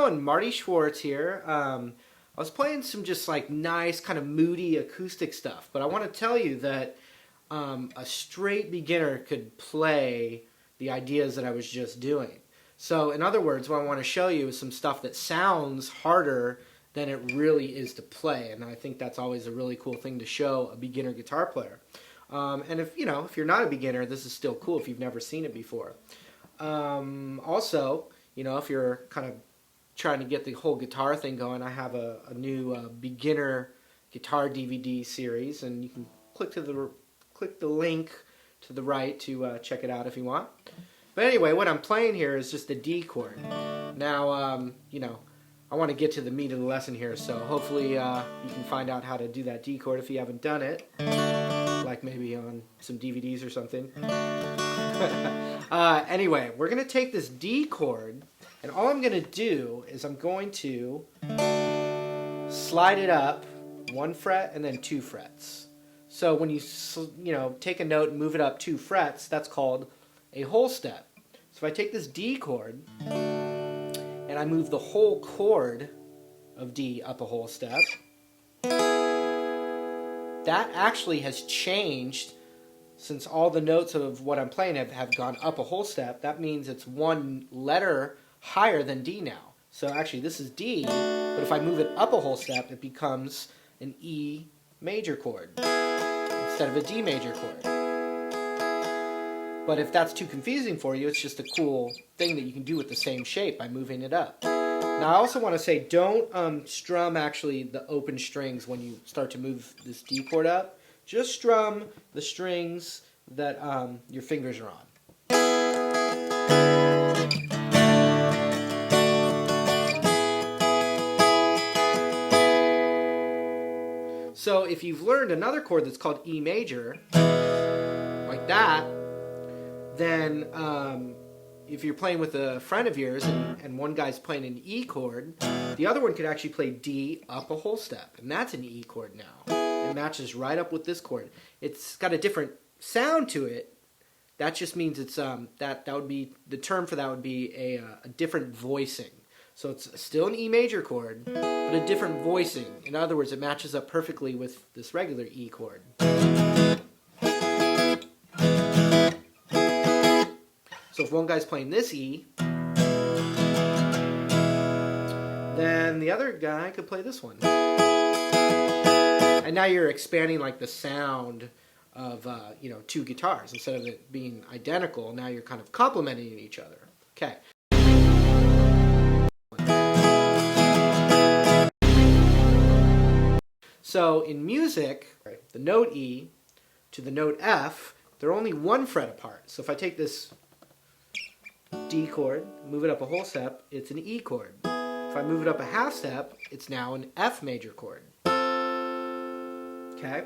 going? Marty Schwartz here. I was playing some just like nice kind of moody acoustic stuff, but I want to tell you that a straight beginner could play the ideas that I was just doing. So in other words, what I want to show you is some stuff that sounds harder than it really is to play, and I think that's always a really cool thing to show a beginner guitar player. And if you're not a beginner, this is still cool if you've never seen it before. Also, if you're kind of trying to get the whole guitar thing going, I have a new beginner guitar DVD series, and you can click the link to the right to check it out if you want. But anyway, what I'm playing here is just a D chord. Now, I want to get to the meat of the lesson here, so hopefully you can find out how to do that D chord if you haven't done it, like maybe on some DVDs or something. Anyway, we're going to take this D chord, and all I'm going to do is I'm going to slide it up 1 fret and then 2 frets. So when you take a note and move it up 2 frets, that's called a whole step. So if I take this D chord and I move the whole chord of D up a whole step, that actually has changed. Since all the notes of what I'm playing have gone up a whole step, that means it's 1 letter higher than D now. So actually this is D, but if I move it up a whole step, it becomes an E major chord instead of a D major chord. But if that's too confusing for you, it's just a cool thing that you can do with the same shape by moving it up. Now I also want to say, don't strum actually the open strings when you start to move this D chord up. Just strum the strings that your fingers are on. So if you've learned another chord that's called E major, like that, then if you're playing with a friend of yours and one guy's playing an E chord, the other one could actually play D up a whole step, and that's an E chord now. It matches right up with this chord. It's got a different sound to it. That just means it's that would be the term for that would be a different voicing. So it's still an E major chord, but a different voicing. In other words, it matches up perfectly with this regular E chord. So if one guy's playing this E, then the other guy could play this one. And now you're expanding like the sound of 2 guitars. Instead of it being identical, now you're kind of complementing each other. Okay. So in music, the note E to the note F, they're only 1 fret apart. So if I take this D chord, move it up a whole step, it's an E chord. If I move it up a half step, it's now an F major chord. Okay?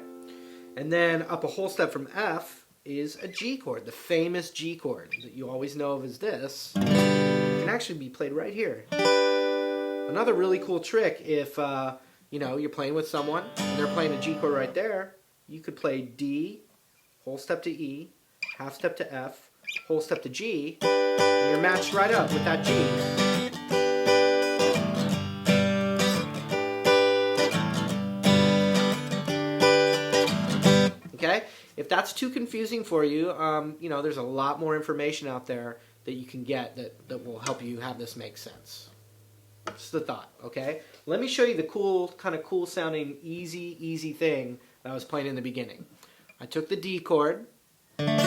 And then up a whole step from F is a G chord, the famous G chord that you always know of as this. It can actually be played right here. Another really cool trick, if you're playing with someone and they're playing a G chord right there, you could play D, whole step to E, half step to F, whole step to G, and you're matched right up with that G. Okay? If that's too confusing for you, there's a lot more information out there that you can get that will help you have this make sense. Just a thought, okay? Let me show you the cool sounding, easy thing that I was playing in the beginning. I took the D chord, and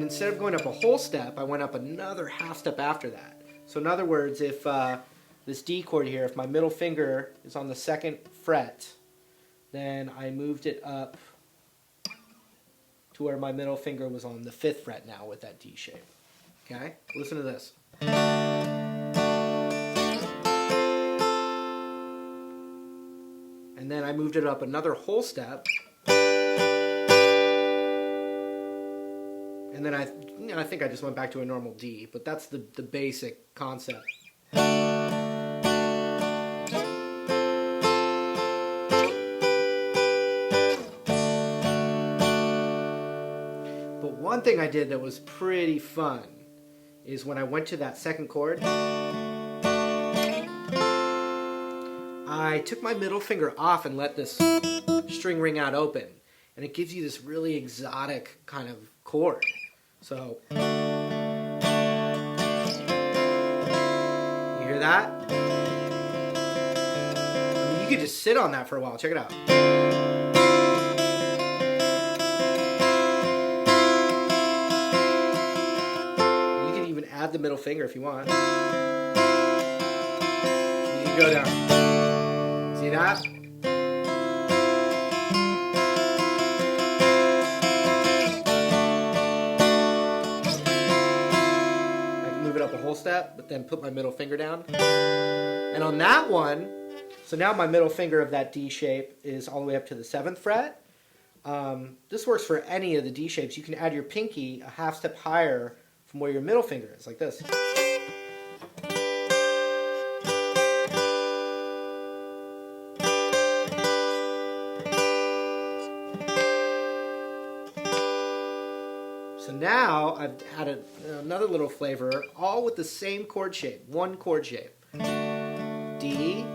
instead of going up a whole step, I went up another half step after that. So in other words, if this D chord here, if my middle finger is on the 2nd fret, then I moved it up to where my middle finger was on the 5th fret now with that D shape. Okay? Listen to this. And then I moved it up another whole step. And then I think I just went back to a normal D, but that's the basic concept. But one thing I did that was pretty fun is when I went to that second chord, I took my middle finger off and let this string ring out open. And it gives you this really exotic kind of chord. So, you hear that? I mean, you could just sit on that for a while. Check it out. You can even add the middle finger if you want. You can go down. See that? Move it up a whole step, but then put my middle finger down. And on that one, so now my middle finger of that D shape is all the way up to the 7th fret. This works for any of the D shapes. You can add your pinky a half step higher from where your middle finger is, like this. So now I've added another little flavor, all with the same chord shape, one chord shape. D,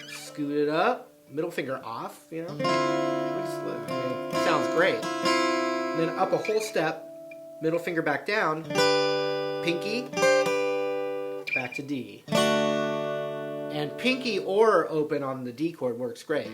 scoot it up, middle finger off, you know. It sounds great. And then up a whole step, middle finger back down, pinky, back to D. And pinky or open on the D chord works great.